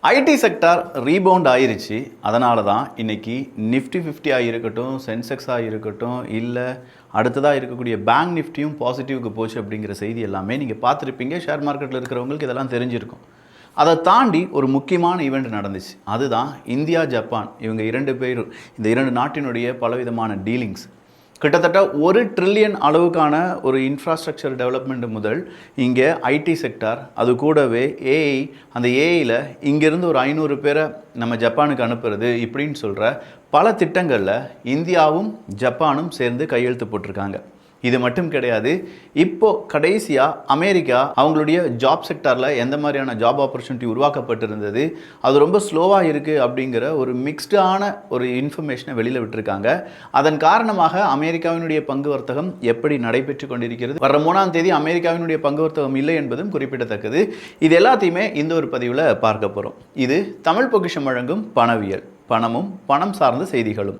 IT sector rebound ஆயிருச்சு. அதனால தான் இன்னைக்கு நிஃப்டி 50 இருக்கட்டும், சென்செக்ஸாக இருக்கட்டும், இல்லை அடுத்ததாக இருக்கக்கூடிய பேங்க் நிஃப்டியும் பாசிட்டிவ்க்கு போச்சு அப்படிங்கிற செய்தி எல்லாமே நீங்கள் பார்த்துருப்பீங்க. ஷேர் மார்க்கெட்டில் இருக்கிறவங்களுக்கு இதெல்லாம் தெரிஞ்சிருக்கும். அதை தாண்டி ஒரு முக்கியமான ஈவெண்ட் நடந்துச்சு. அதுதான் இந்தியா ஜப்பான் இவங்க இரண்டு பேரும், இந்த இரண்டு நாட்டினுடைய பலவிதமான டீலிங்ஸ். கிட்டத்தட்ட 1 ட்ரில்லியன் அளவுக்கான ஒரு இன்ஃப்ராஸ்ட்ரக்சர் டெவலப்மெண்ட் முதல் இங்கே ஐடி செக்டார், அது கூடவே ஏஐ, அந்த ஏஐயில் இங்கேருந்து ஒரு 500 பேரை நம்ம ஜப்பானுக்கு அனுப்புறது இப்படின்னு சொல்கிற பல திட்டங்களில் இந்தியாவும் ஜப்பானும் சேர்ந்து கையெழுத்து போட்டிருக்காங்க. இது மட்டும் கிடையாது, இப்போது கடைசியாக அமெரிக்கா அவங்களுடைய ஜாப் செக்டாரில் எந்த மாதிரியான ஜாப் ஆப்பர்ச்சுனிட்டி உருவாக்கப்பட்டிருந்தது, அது ரொம்ப ஸ்லோவாக இருக்குது அப்படிங்கிற ஒரு மிக்ஸ்டான ஒரு இன்ஃபர்மேஷனை வெளியில் விட்டுருக்காங்க. அதன் காரணமாக அமெரிக்காவினுடைய பங்கு வர்த்தகம் எப்படி நடைபெற்று கொண்டிருக்கிறது, வர 3ஆம் தேதி அமெரிக்காவினுடைய பங்கு வர்த்தகம் இல்லை என்பதும் குறிப்பிடத்தக்கது. இது எல்லாத்தையுமே இந்த ஒரு பதிவில் பார்க்க போகிறோம். இது தமிழ் பொக்கிஷம் வழங்கும் பணவியல், பணமும் பணம் சார்ந்த செய்திகளும்.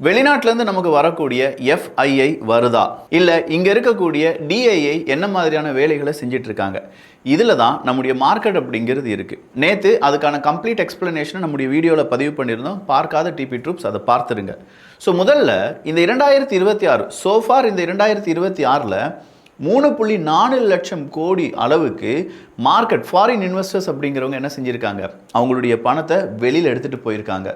வெளிநாட்டிலேருந்து நமக்கு வரக்கூடிய எஃப்ஐஐ வருதா, இல்லை இங்கே இருக்கக்கூடிய டிஐஐ என்ன மாதிரியான வேலைகளை செஞ்சிட்டு இருக்காங்க, இதில் தான் நம்முடைய மார்க்கெட் அப்படிங்கிறது இருக்குது. நேற்று அதுக்கான கம்ப்ளீட் எக்ஸ்பிளனேஷனை நம்முடைய வீடியோவில் பதிவு பண்ணியிருந்தோம். பார்க்காத டிபி ட்ரூப்ஸ் அதை பார்த்துருங்க. ஸோ முதல்ல இந்த 2026 சோஃபார், இந்த 2026ல் 3.4 லட்சம் கோடி அளவுக்கு மார்க்கெட் ஃபாரின் இன்வெஸ்டர்ஸ் அப்படிங்கிறவங்க என்ன செஞ்சுருக்காங்க, அவங்களுடைய பணத்தை வெளியில் எடுத்துகிட்டு போயிருக்காங்க.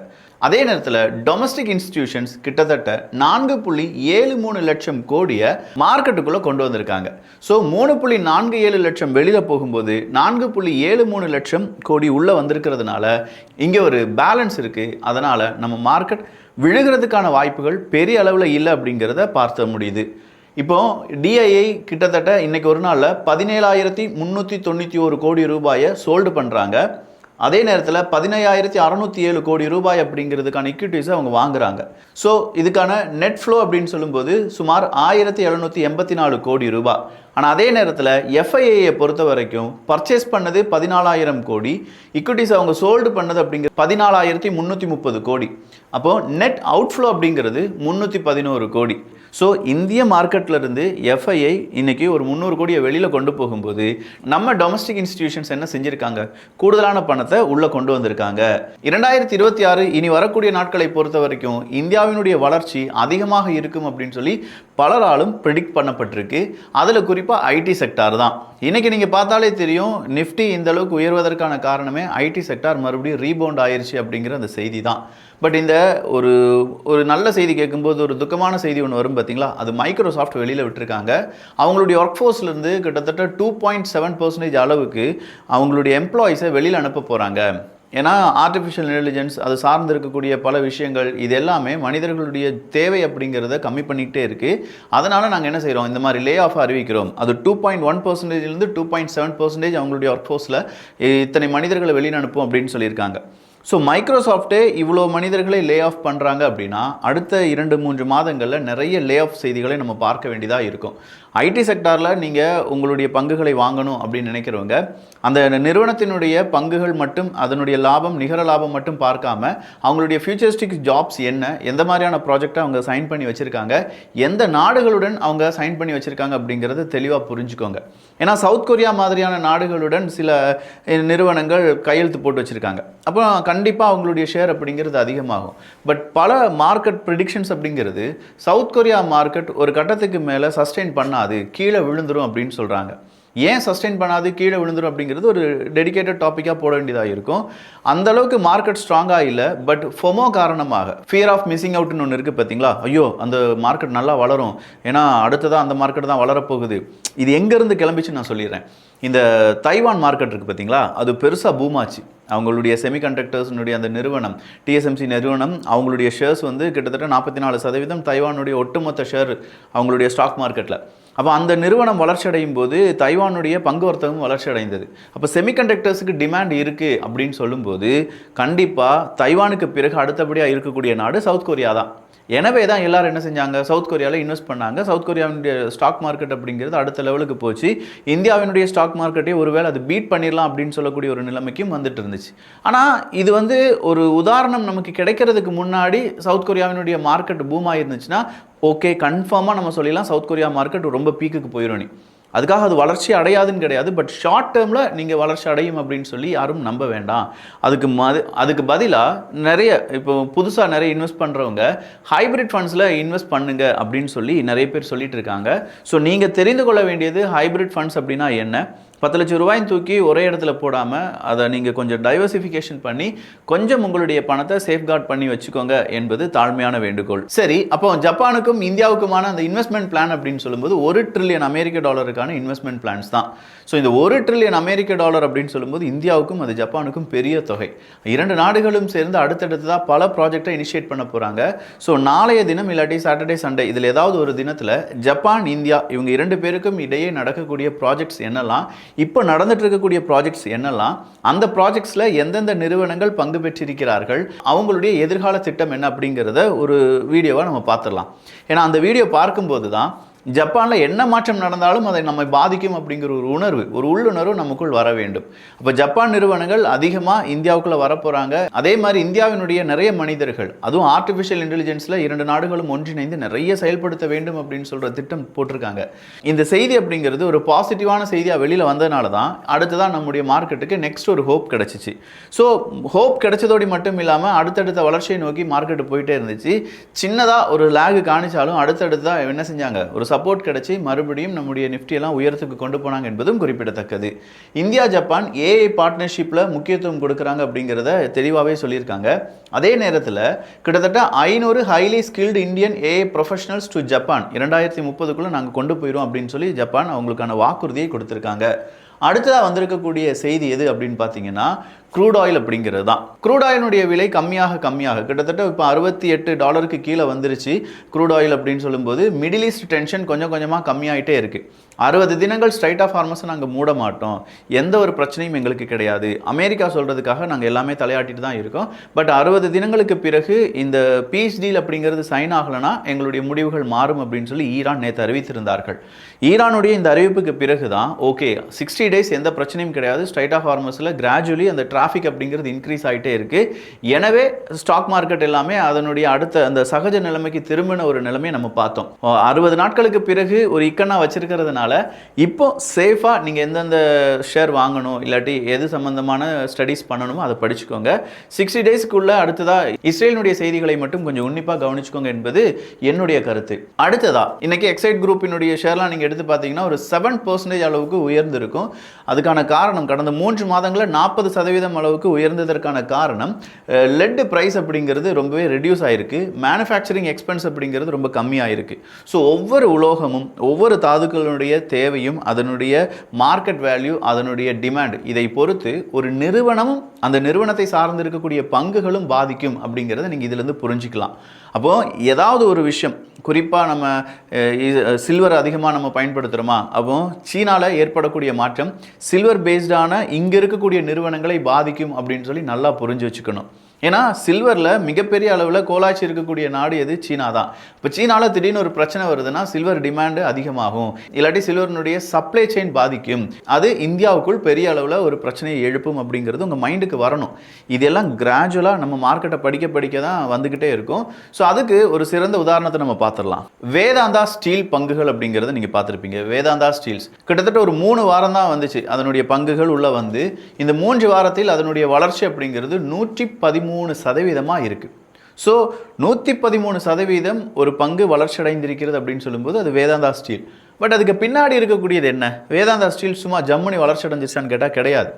அதே நேரத்தில் டொமஸ்டிக் இன்ஸ்டிடியூஷன்ஸ் கிட்டத்தட்ட 4.73 லட்சம் கோடியை மார்க்கெட்டுக்குள்ளே கொண்டு வந்திருக்காங்க. ஸோ 3.47 லட்சம் வெளியில் போகும்போது 4.73 லட்சம் கோடி உள்ளே வந்திருக்கிறதுனால இங்கே ஒரு பேலன்ஸ் இருக்குது. அதனால் நம்ம மார்க்கெட் விழுகிறதுக்கான வாய்ப்புகள் பெரிய அளவில் இல்லை அப்படிங்கிறத பார்த்த முடியுது. இப்போ டிஐஐ கிட்டத்தட்ட இன்னைக்கு ஒரு நாளில் 17,391 கோடி ரூபாயை சோல்டு பண்ணுறாங்க. அதே நேரத்தில் 15,607 கோடி ரூபாய் அப்படிங்கிறதுக்கான இக்விட்டிஸை அவங்க வாங்குறாங்க. ஸோ இதுக்கான நெட் ஃப்ளோ அப்படின்னு சொல்லும்போது சுமார் 1,784 கோடி ரூபாய். ஆனால் அதே நேரத்தில் எஃப்ஐஐயை பொறுத்த வரைக்கும் பர்ச்சேஸ் பண்ணது 14,000 கோடி, இக்விட்டிஸ் அவங்க சோல்டு பண்ணது அப்படிங்கிறது 14,330 கோடி. அப்போது நெட் அவுட்ஃப்ளோ அப்படிங்கிறது 311 கோடி. ஸோ இந்திய மார்க்கெட்டிலிருந்து எஃப்ஐஐ இன்றைக்கி ஒரு 300 கோடியை வெளியில் கொண்டு போகும்போது நம்ம டொமஸ்டிக் இன்ஸ்டிடியூஷன்ஸ் என்ன செஞ்சுருக்காங்க, கூடுதலான பணத்தை உள்ளே கொண்டு வந்திருக்காங்க. 2026 இனி வரக்கூடிய நாட்களை பொறுத்த வரைக்கும் இந்தியாவினுடைய வளர்ச்சி அதிகமாக இருக்கும் அப்படின்னு சொல்லி பலராலும் ப்ரெடிக்ட் பண்ணப்பட்டிருக்கு. அதில் குறிப்பாக ஐடி செக்டார் தான். இன்றைக்கி நீங்கள் பார்த்தாலே தெரியும், நிஃப்டி இந்த அளவுக்கு உயர்வதற்கான காரணமே ஐடி செக்டார் மறுபடியும் ரீபவுண்ட் ஆயிடுச்சு அப்படிங்கிற அந்த செய்தி தான். பட் இந்த ஒரு நல்ல செய்தி கேட்கும்போது ஒரு துக்கமான செய்தி ஒன்று வரும் பார்த்தீங்களா, அது மைக்ரோசாஃப்ட் வெளியில் விட்டுருக்காங்க. அவங்களுடைய ஒர்க் ஃபோர்ஸ்லேருந்து கிட்டத்தட்ட 2.7% அளவுக்கு அவங்களுடைய எம்ப்ளாயீஸை வெளியில் அனுப்ப போகிறாங்க. ஏன்னா ஆர்டிஃபிஷியல் இன்டெலிஜென்ஸ், அது சார்ந்து இருக்கக்கூடிய பல விஷயங்கள், இது எல்லாமே மனிதர்களுடைய தேவை அப்படிங்கிறத கம்மி பண்ணிக்கிட்டே இருக்குது. அதனால் நாங்கள் என்ன செய்கிறோம், இந்த மாதிரி லே ஆஃப் அறிவிக்கிறோம். அது 2.1%லேருந்து 2.7% அவங்களுடைய ஒர்க் ஃபோர்ஸில் இத்தனை மனிதர்களை வெளியில் அனுப்பும் அப்படின்னு சொல்லியிருக்காங்க. ஸோ மைக்ரோசாஃப்ட்டே இவ்வளோ மனிதர்களை லே ஆஃப் பண்ணுறாங்க அப்படின்னா அடுத்த 2-3 மாதங்களில் நிறைய லே ஆஃப் செய்திகளை நம்ம பார்க்க வேண்டியதாக இருக்கும். ஐடி செக்டாரில் நீங்கள் உங்களுடைய பங்குகளை வாங்கணும் அப்படின்னு நினைக்கிறவங்க அந்த நிறுவனத்தினுடைய பங்குகள் மட்டும், அதனுடைய லாபம், நிகர லாபம் மட்டும் பார்க்காம அவங்களுடைய ஃபியூச்சரிஸ்டிக் ஜாப்ஸ் என்ன, எந்த மாதிரியான ப்ராஜெக்டை அவங்க சைன் பண்ணி வச்சுருக்காங்க, எந்த நாடுகளுடன் அவங்க சைன் பண்ணி வச்சுருக்காங்க அப்படிங்கிறத தெளிவாக புரிஞ்சுக்கோங்க. ஏன்னா சவுத் கொரியா மாதிரியான நாடுகளுடன் சில நிறுவனங்கள் கையெழுத்து போட்டு வச்சுருக்காங்க. அப்போ கண்டிப்பாக அவங்களுடைய ஷேர் அப்படிங்கிறது அதிகமாகும். பட் பல மார்க்கெட் ப்ரிடிக்ஷன்ஸ் அப்படிங்கிறது சவுத் கொரியா மார்க்கெட் ஒரு கட்டத்துக்கு மேலே சஸ்டெயின் பண்ணாது, கீழே விழுந்துரும் அப்படின்னு சொல்கிறாங்க. ஏன் சஸ்டெயின் பண்ணாது, கீழே விழுந்துரும் அப்படிங்கிறது ஒரு டெடிகேட்டட் டாப்பிக்காக போட வேண்டியதாக இருக்கும். அந்த அளவுக்கு மார்க்கெட் ஸ்ட்ராங்காக இல்லை. பட் ஃபொமோ காரணமாக, ஃபியர் ஆஃப் மிஸ்ஸிங் அவுட்னு ஒன்று இருக்குது பார்த்தீங்களா, ஐயோ அந்த மார்க்கெட் நல்லா வளரும், ஏன்னா அடுத்ததான் அந்த மார்க்கெட் தான் வளரப்போகுது. இது எங்கேருந்து கிளம்பிச்சு நான் சொல்லிடுறேன். இந்த தைவான் மார்க்கெட் இருக்குது பார்த்தீங்களா, அது பெருசாக பூமாச்சு. அவங்களுடைய செமிகண்டக்டர்ஸ்னுடைய அந்த நிறுவனம், டிஎஸ்எம்சி நிறுவனம், அவங்களுடைய ஷேர்ஸ் வந்து கிட்டத்தட்ட 44% தைவானுடைய ஒட்டுமொத்த ஷேர் அவங்களுடைய ஸ்டாக் மார்க்கெட்டில். அப்போ அந்த நிறுவனம் வளர்ச்சி அடையும் போது தைவானுடைய பங்கு வர்த்தகம் வளர்ச்சி அடைந்தது. அப்போ செமிகண்டக்டர்ஸுக்கு டிமாண்ட் இருக்குது அப்படின்னு சொல்லும்போது கண்டிப்பாக தைவானுக்கு பிறகு அடுத்தபடியாக இருக்கக்கூடிய நாடு சவுத் கொரியா தான். எனவே தான் எல்லாரும் என்ன செஞ்சாங்க, சவுத் கொரியாவில் இன்வெஸ்ட் பண்ணாங்க. சவுத் கொரியாவினுடைய ஸ்டாக் மார்க்கெட் அப்படிங்கிறது அடுத்த லெவலுக்கு போச்சு. இந்தியாவினுடைய ஸ்டாக் மார்க்கெட்டே ஒருவேளை அது பீட் பண்ணிடலாம் அப்படின்னு சொல்லக்கூடிய ஒரு நிலைமைக்கும் வந்துட்டு இருந்துச்சு. ஆனால் இது வந்து ஒரு உதாரணம் நமக்கு கிடைக்கிறதுக்கு முன்னாடி சவுத் கொரியாவினுடைய மார்க்கெட் பூம் ஆயிருந்துச்சுன்னா ஓகே, கன்ஃபார்மாக நம்ம சொல்லிடலாம் சவுத் கொரியா மார்க்கெட் ரொம்ப பீக்குக்கு போயிடும். நீ அதுக்காக அது வளர்ச்சி அடையாதுன்னு கிடையாது, பட் ஷார்ட் டேர்மில் நீங்கள் வளர்ச்சி அடையும் அப்படின்னு சொல்லி யாரும் நம்ப வேண்டாம். அதுக்கு பதிலாக நிறைய இப்போ புதுசாக நிறைய இன்வெஸ்ட் பண்ணுறவங்க ஹைப்ரிட் ஃபண்ட்ஸில் இன்வெஸ்ட் பண்ணுங்க அப்படின்னு சொல்லி நிறைய பேர் சொல்லிட்டு இருக்காங்க. ஸோ நீங்கள் தெரிந்து கொள்ள வேண்டியது ஹைப்ரிட் ஃபண்ட்ஸ் அப்படின்னா என்ன, 10 லட்சம் ரூபாயும் தூக்கி ஒரே இடத்துல போடாமல் அதை நீங்கள் கொஞ்சம் டைவர்சிஃபிகேஷன் பண்ணி கொஞ்சம் உங்களுடைய பணத்தை சேஃப்கார்ட் பண்ணி வச்சுக்கோங்க என்பது தாழ்மையான வேண்டுகோள். சரி, அப்போ ஜப்பானுக்கும் இந்தியாவுக்குமான அந்த இன்வெஸ்ட்மெண்ட் பிளான் அப்படின்னு சொல்லும்போது $1 ட்ரில்லியன் அமெரிக்க டாலருக்கான இன்வெஸ்ட்மெண்ட் பிளான்ஸ் தான். ஸோ இந்த $1 ட்ரில்லியன் அமெரிக்க டாலர் அப்படின்னு சொல்லும்போது இந்தியாவுக்கும் அது ஜப்பானுக்கும் பெரிய தொகை. 2 நாடுகளும் சேர்ந்து அடுத்தடுத்ததாக பல ப்ராஜெக்டை இனிஷியேட் பண்ண போகிறாங்க. ஸோ நாளைய தினம் இல்லாட்டி சாட்டர்டே சண்டே இதில் ஏதாவது ஒரு தினத்தில் ஜப்பான் இந்தியா இவங்க 2 பேருக்கும் இடையே நடக்கக்கூடிய ப்ராஜெக்ட்ஸ் என்னெல்லாம், இப்போ நடந்துட்டு இருக்கக்கூடிய ப்ராஜெக்ட்ஸ் என்னெல்லாம், அந்த ப்ராஜெக்ட்ஸில் எந்தெந்த நிறுவனங்கள் பங்கு பெற்றிருக்கிறார்கள், அவங்களுடைய எதிர்கால திட்டம் என்ன அப்படிங்கிறத ஒரு வீடியோவாக நம்ம பார்த்துடலாம். ஏன்னா அந்த வீடியோ பார்க்கும்போது தான் ஜப்பானில் என்ன மாற்றம் நடந்தாலும் அதை நம்மை பாதிக்கும் அப்படிங்கிற ஒரு உணர்வு, ஒரு உள்ளுணர்வு நமக்குள் வர வேண்டும். அப்போ ஜப்பான் நிறுவனங்கள் அதிகமாக இந்தியாவுக்குள்ளே வரப்போகிறாங்க. அதே மாதிரி இந்தியாவினுடைய நிறைய மனிதர்கள், அதுவும் ஆர்டிஃபிஷியல் இன்டெலிஜென்ஸில் 2 நாடுகளும் ஒன்றிணைந்து நிறைய செயல்படுத்த வேண்டும் அப்படின்னு சொல்கிற திட்டம் போட்டிருக்காங்க. இந்த செய்தி அப்படிங்கிறது ஒரு பாசிட்டிவான செய்தியாக வெளியில் வந்ததுனால தான் அடுத்ததான் நம்முடைய மார்க்கெட்டுக்கு நெக்ஸ்ட் ஒரு ஹோப் கிடச்சிச்சு. ஸோ ஹோப் கிடைச்சதோடு மட்டும் இல்லாமல் அடுத்தடுத்த வளர்ச்சியை நோக்கி மார்க்கெட்டு போயிட்டே இருந்துச்சு. சின்னதாக ஒரு லேகு காணிச்சாலும் அடுத்தடுத்ததாக என்ன செஞ்சாங்க, ஒரு சப்போர்ட் கிடைச்சி மறுபடியும் நம்முடைய நிஃப்டியெல்லாம் உயரத்துக்கு கொண்டு போனாங்க என்பதும் குறிப்பிடத்தக்கது. இந்தியா ஜப்பான் ஏஐ பார்ட்னர்ஷிப்பில் முக்கியத்துவம் கொடுக்குறாங்க அப்படிங்கிறத தெளிவாகவே சொல்லியிருக்காங்க. அதே நேரத்தில் கிட்டத்தட்ட 500 highly skilled Indian AI professionals to Japan 2030க்குள்ளே நாங்கள் கொண்டு போயிடும் அப்படின்னு சொல்லி ஜப்பான் அவங்களுக்கான வாக்குறுதியை கொடுத்துருக்காங்க. அடுத்ததாக வந்திருக்கக்கூடிய செய்தி எது அப்படின்னு பார்த்தீங்கன்னா க்ரூட் ஆயில் அப்படிங்கிறது தான். க்ரூட் ஆயிலுடைய விலை கம்மியாக கிட்டத்தட்ட இப்போ $68 கீழே வந்துருச்சு. க்ரூட் ஆயில் அப்படின்னு சொல்லும்போது மிடில் ஈஸ்ட் டென்ஷன் கொஞ்சம் கொஞ்சமாக கம்மியாகிட்டே இருக்குது. 60 தினங்கள் ஸ்ட்ரைட் ஆஃப் ஹார்மஸை நாங்கள் மூட மாட்டோம், எந்த ஒரு பிரச்சனையும் எங்களுக்கு கிடையாது, அமெரிக்கா சொல்கிறதுக்காக நாங்கள் எல்லாமே தலையாட்டிட்டு தான் இருக்கோம். பட் 60 தினங்களுக்கு பிறகு இந்த பீஸ் டீல் அப்படிங்கிறது சைன் ஆகலைன்னா எங்களுடைய முடிவுகள் மாறும் அப்படின்னு சொல்லி ஈரான் நேற்று அறிவித்திருந்தார்கள். ஈரானுடைய இந்த அறிவிப்புக்கு பிறகு தான் ஓகே 60 டேஸ் எந்த பிரச்சனையும் கிடையாது, ஸ்ட்ரைட் ஆஃப் ஹார்மஸில் கிராஜுவலி அந்த டிராஃபிக் அப்படிங்கிறது இன்க்ரீஸ் ஆகிட்டே இருக்குது. எனவே ஸ்டாக் மார்க்கெட் எல்லாமே அதனுடைய அடுத்த அந்த சகஜ நிலைமைக்கு திரும்பின ஒரு நிலைமையை நம்ம பார்த்தோம். 60 நாட்களுக்கு பிறகு ஒரு இக்கண்ணா வச்சிருக்கிறதுனால இப்போ சேஃபாக நீங்கள் எந்தெந்த ஷேர் வாங்கணும் இல்லாட்டி எது சம்பந்தமான ஸ்டடீஸ் பண்ணணுமோ அதை படிச்சுக்கோங்க. 60 டேஸ்க்குள்ள அடுத்ததாக இஸ்ரேலினுடைய செய்திகளை மட்டும் கொஞ்சம் உன்னிப்பாக கவனிச்சுக்கோங்க என்பது என்னுடைய கருத்து. அடுத்ததா இன்னைக்கு எக்ஸைட் குரூப்பினுடைய ஷேர்லாம் நீங்கள் எடுத்து பார்த்தீங்கன்னா ஒரு 7% அளவுக்கு உயர்ந்திருக்கும். அதுக்கான காரணம் கடந்த 3 மாதங்களில் 40% அளவுக்கு உயர்ந்ததற்கான காரணம் லெட் பிரைஸ் அப்படிங்கிறது ரொம்பவே ரெடியூஸ் ஆயிருக்கு, மேனுஃபேக்சரிங் எக்ஸ்பென்ஸ் அப்படிங்கிறது ரொம்ப கம்மியாயிருக்கு. ஸோ ஒவ்வொரு உலோகமும் ஒவ்வொரு தாதுக்களுடைய தேவையும் அதனுடைய மார்க்கெட் வேல்யூ அதனுடைய டிமாண்ட் இதை பொறுத்து ஒரு நிறுவனமும் அந்த நிறுவனத்தை சார்ந்து இருக்கக்கூடிய பங்குகளும் பாதிக்கும் அப்படிங்கிறத நீங்கள் இதிலிருந்து புரிஞ்சிக்கலாம். அப்போது ஏதாவது ஒரு விஷயம் குறிப்பாக நம்ம சில்வர் அதிகமாக நம்ம பயன்படுத்துகிறோமா, அப்போ சீனாவில் ஏற்படக்கூடிய மாற்றம் சில்வர் பேஸ்டான இங்கே இருக்கக்கூடிய நிறுவனங்களை பாதிக்கும் அப்படின்னு சொல்லி நல்லா புரிஞ்சு வச்சுக்கணும். ஏன்னா சில்வரில் மிகப்பெரிய அளவில் கோலாச்சி இருக்கக்கூடிய நாடு எது, சீனா தான். இப்போ சீனாவில் திடீர்னு ஒரு பிரச்சனை வருதுன்னா சில்வர் டிமாண்டு அதிகமாகும், இல்லாட்டி சில்வரினுடைய சப்ளை செயின் பாதிக்கும், அது இந்தியாவுக்குள் பெரிய அளவில் ஒரு பிரச்சனையை எழுப்பும் அப்படிங்கிறது உங்கள் மைண்டுக்கு வரணும். இதெல்லாம் கிராஜுவலாக நம்ம மார்க்கெட்டை படிக்க தான் வந்துக்கிட்டே இருக்கும். ஸோ அதுக்கு ஒரு சிறந்த உதாரணத்தை நம்ம பார்த்துடலாம். வேதாந்தா ஸ்டீல் பங்குகள் அப்படிங்கிறத நீங்கள் பார்த்துருப்பீங்க. வேதாந்தா ஸ்டீல்ஸ் கிட்டத்தட்ட ஒரு 3 வாரம் தான் வந்துச்சு அதனுடைய பங்குகள் உள்ள வந்து. இந்த 3 வாரத்தில் அதனுடைய வளர்ச்சி அப்படிங்கிறது 113% இருக்குது. ஸோ 113% ஒரு பங்கு வளர்ச்சி அடைந்திருக்கிறது அப்படின்னு சொல்லும்போது அது வேதாந்தா ஸ்டீல். பட் அதுக்கு பின்னாடி இருக்கக்கூடியது என்ன, வேதாந்தா ஸ்டீல் சும்மா ஜம்முனி வளர்ச்சி அடைஞ்சிச்சான்னு கேட்டால் கிடையாது.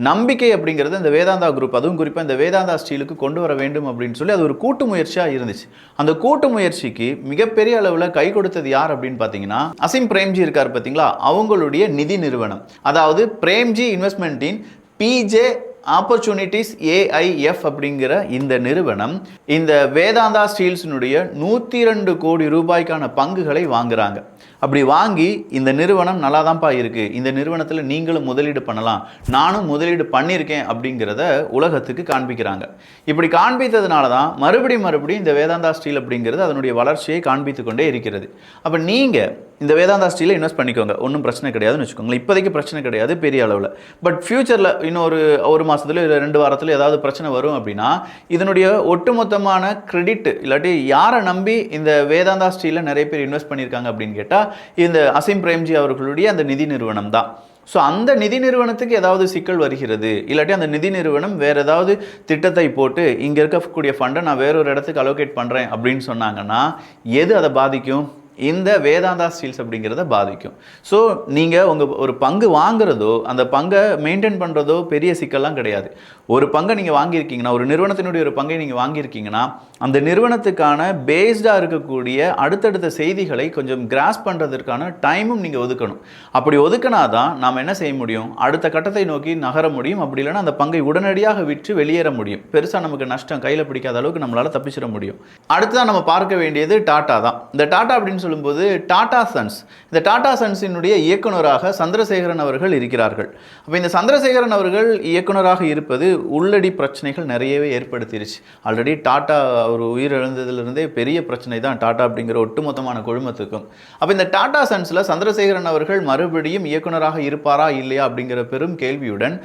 நம்பிக்கை அப்படிங்கிறது இந்த வேதாந்தா குரூப், அதுவும் குறிப்பாக இந்த வேதாந்தா ஸ்டீலுக்கு கொண்டு வர வேண்டும் அப்படின்னு சொல்லி அது ஒரு கூட்டு முயற்சியாக இருந்துச்சு. அந்த கூட்டு முயற்சிக்கு மிகப்பெரிய அளவில் கை கொடுத்தது யார் அப்படின்னு பார்த்தீங்கன்னா அசிம் பிரேம்ஜி இருக்கார் பார்த்தீங்களா, அவங்களுடைய நிதி நிறுவனம், அதாவது பிரேம்ஜி இன்வெஸ்ட்மெண்ட்டின் பிஜே ஆப்பர்ச்சுனிட்டிஸ் AIF அப்படிங்கிற இந்த நிறுவனம் இந்த வேதாந்தா ஸ்டீல்ஸினுடைய 102 கோடி ரூபாய்க்கான பங்குகளை வாங்குறாங்க. அப்படி வாங்கி இந்த நிறுவனம் நல்லா தான்ப்பா இருக்குது, இந்த நிறுவனத்தில் நீங்களும் முதலீடு பண்ணலாம், நானும் முதலீடு பண்ணியிருக்கேன் அப்படிங்கிறத உலகத்துக்கு காண்பிக்கிறாங்க. இப்படி காண்பித்ததுனால தான் மறுபடியும் இந்த வேதாந்தா ஸ்டீல் அப்படிங்கிறது அதனுடைய வளர்ச்சியை காண்பித்து கொண்டே இருக்கிறது. அப்போ நீங்கள் இந்த வேதாந்தா ஸ்டீலில் இன்வெஸ்ட் பண்ணிக்கோங்க, ஒன்றும் பிரச்சனை கிடையாதுன்னு வச்சுக்கோங்களேன். இப்போதைக்கு பிரச்சனை கிடையாது பெரிய அளவில். பட் ஃபியூச்சரில் இன்னும் ஒரு மாதத்துல இல்லை 2 வாரத்தில் ஏதாவது பிரச்சனை வரும் அப்படின்னா இதனுடைய ஒட்டுமொத்தமான கிரெடிட் இல்லாட்டி யாரை நம்பி இந்த வேதாந்தா ஸ்டீலில் நிறைய பேர் இன்வெஸ்ட் பண்ணியிருக்காங்க அப்படின்னு கேட்டால் இந்த அசீம் பிரேம்ஜி அவர்களுடைய அந்த நிதி நிறுவனம் தான். ஸோ அந்த நிதி நிறுவனத்துக்கு ஏதாவது சிக்கல் வருகிறது, இல்லாட்டி அந்த நிதி நிறுவனம் வேறு ஏதாவது திட்டத்தை போட்டு இங்கே இருக்கக்கூடிய ஃபண்டை நான் வேறொரு இடத்துக்கு அலோகேட் பண்ணுறேன் அப்படின்னு சொன்னாங்கன்னா எது அதை பாதிக்கும்? இந்த வேதாந்தா ஸ்டீல்ஸ் அப்படிங்கிறத பாதிக்கும். ஸோ நீங்கள் ஒரு பங்கு வாங்குறதோ அந்த பங்கை மெயின்டைன் பண்ணுறதோ பெரிய சிக்கல்லாம் கிடையாது. ஒரு பங்கை நீங்கள் வாங்கியிருக்கீங்கன்னா, ஒரு நிறுவனத்தினுடைய ஒரு பங்கை நீங்கள் வாங்கியிருக்கீங்கன்னா அந்த நிறுவனத்துக்கான பேஸ்டாக இருக்கக்கூடிய அடுத்தடுத்த செய்திகளை கொஞ்சம் கிராஸ் பண்ணுறதுக்கான டைமும் நீங்கள் ஒதுக்கணும். அப்படி ஒதுக்கினா தான் நாம் என்ன செய்ய முடியும், அடுத்த கட்டத்தை நோக்கி நகர முடியும். அப்படி இல்லைன்னா அந்த பங்கை உடனடியாக விற்று வெளியேற முடியும். பெருசாக நமக்கு நஷ்டம் கையில் பிடிக்காத அளவுக்கு நம்மளால் தப்பிச்சிட முடியும். அடுத்ததான் நம்ம பார்க்க வேண்டியது டாடா தான். இந்த டாடா அப்படின்னு சொல்லும்போது டாடா சன்ஸ், இந்த டாடா சன்ஸினுடைய இயக்குனராக சந்திரசேகரன் அவர்கள் இருக்கிறார்கள். அப்போ இந்த சந்திரசேகரன் அவர்கள் இயக்குனராக இருப்பது உள்ளடி பிரச்சனைகள் நிறையவே ஏற்படுத்திருச்சு. ஆல்ரெடி டாடா அவர் உயிரிழந்ததிலிருந்தே பெரிய பிரச்சனை தான் டாடா அப்படிங்கிற ஒட்டுமொத்தமான குழுமத்துக்கும். அப்போ இந்த டாடா சன்ஸில் சந்திரசேகரன் அவர்கள் மறுபடியும் இயக்குனராக இருப்பாரா இல்லையா அப்படிங்கிற பெரும் கேள்வியுடன்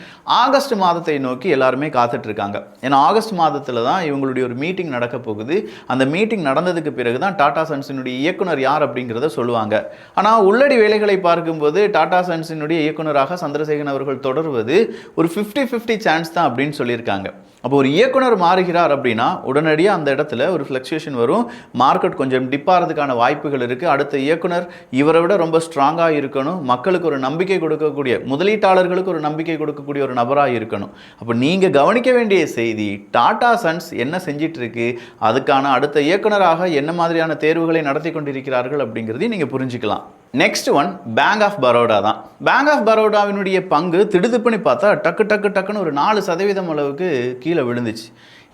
ஆகஸ்ட் மாதத்தை நோக்கி எல்லாருமே காத்துட்டு இருக்காங்க. ஏன்னா ஆகஸ்ட் மாதத்தில் தான் இவங்களுடைய ஒரு மீட்டிங் நடக்க போகுது. அந்த மீட்டிங் நடந்ததுக்கு பிறகு தான் டாடா சன்ஸினுடைய இயக்குனர் யார் அப்படிங்கிறத சொல்லுவாங்க. ஆனால் உள்ளடி வேலைகளை பார்க்கும்போது டாடா சன்ஸினுடைய இயக்குனராக சந்திரசேகரன் அவர்கள் தொடர்வது ஒரு 50-50 சான்ஸ் தான் அப்படின்னு சொல்லியிருக்காங்க. அப்போ ஒரு இயக்குனர் மாறுகிறார் அப்படின்னா உடனடியாக அந்த இடத்துல ஒரு ஃப்ளக்சுவேஷன் வரும், மார்க்கெட் கொஞ்சம் டிப்பாகிறதுக்கான வாய்ப்புகள் இருக்குது. அடுத்த இயக்குனர் இவரை விட ரொம்ப ஸ்ட்ராங்காக இருக்கணும், மக்களுக்கு ஒரு நம்பிக்கை கொடுக்கக்கூடிய, முதலீட்டாளர்களுக்கு ஒரு நம்பிக்கை கொடுக்கக்கூடிய ஒரு நபராக இருக்கணும். அப்போ நீங்கள் கவனிக்க வேண்டிய செய்தி, டாடா சன்ஸ் என்ன செஞ்சிட்டு இருக்கு, அதுக்கான அடுத்த இயக்குனராக என்ன மாதிரியான தேர்வுகளை நடத்தி கொண்டிருக்கிறார்கள் அப்படிங்கிறதையும் நீங்கள் புரிஞ்சுக்கலாம். Next one bank of Baroda தான். பேங்க் ஆஃப் பரோடாவினுடைய பங்கு திடுதுப்புன்னு பார்த்தா டக்குன்னு ஒரு 4% அளவுக்கு கீழே விழுந்துச்சு.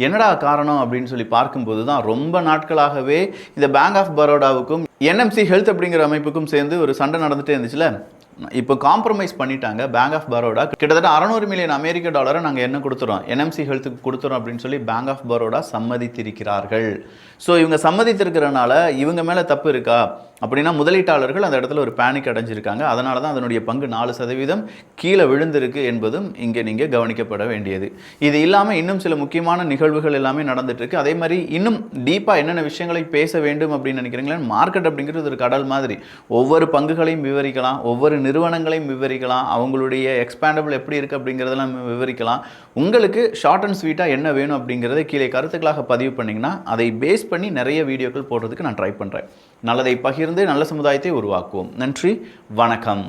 என்னடா காரணம் அப்படின்னு சொல்லி பார்க்கும்போது தான் ரொம்ப நாட்களாகவே இந்த பேங்க் ஆஃப் பரோடாவுக்கும் என்எம்சி ஹெல்த் அப்படிங்கிற அமைப்புக்கும் சேர்ந்து ஒரு சண்டை நடந்துகிட்டே இருந்துச்சுல. இப்போ காம்ப்ரமைஸ் பண்ணிட்டாங்க. பேங்க் ஆஃப் பரோடா கிட்டத்தட்ட $600 மில்லியன் நாங்கள் என்ன கொடுத்துறோம், என்எம்சி ஹெல்த்துக்கு கொடுத்துறோம் அப்படின்னு சொல்லி பேங்க் ஆஃப் பரோடா சம்மதித்திருக்கிறார்கள். ஸோ இவங்க சம்மதித்திருக்கிறனால இவங்க மேலே தப்பு இருக்கா அப்படின்னா முதலீட்டாளர்கள் அந்த இடத்துல ஒரு பேனிக் அடைஞ்சிருக்காங்க. அதனால தான் அதனுடைய பங்கு 4% கீழே விழுந்திருக்கு என்பதும் இங்கே நீங்கள் கவனிக்கப்பட வேண்டியது. இது இல்லாமல் இன்னும் சில முக்கியமான நிகழ்வுகள் எல்லாமே நடந்துட்டு இருக்கு. அதே மாதிரி இன்னும் டீப்பாக என்னென்ன விஷயங்களை பேச வேண்டும் அப்படின்னு நினைக்கிறீங்களா? மார்க்கெட் அப்படிங்கிறது ஒரு கடல் மாதிரி. ஒவ்வொரு பங்குகளையும் விவரிக்கலாம், ஒவ்வொரு நிறுவனங்களையும் விவரிக்கலாம், அவங்களுடைய எக்ஸ்பேண்டபிள் எப்படி இருக்குது அப்படிங்கிறதெல்லாம் விவரிக்கலாம். உங்களுக்கு ஷார்ட் அண்ட் ஸ்வீட்டாக என்ன வேணும் அப்படிங்கிறத கீழே கருத்துக்களாக பதிவு பண்ணிங்கன்னா அதை பேஸ் பண்ணி நிறைய வீடியோக்கள் போடுறதுக்கு நான் ட்ரை பண்ணுறேன். நல்லதை பகிர்ந்து நல்ல சமுதாயத்தை உருவாக்குவோம். நன்றி, வணக்கம்.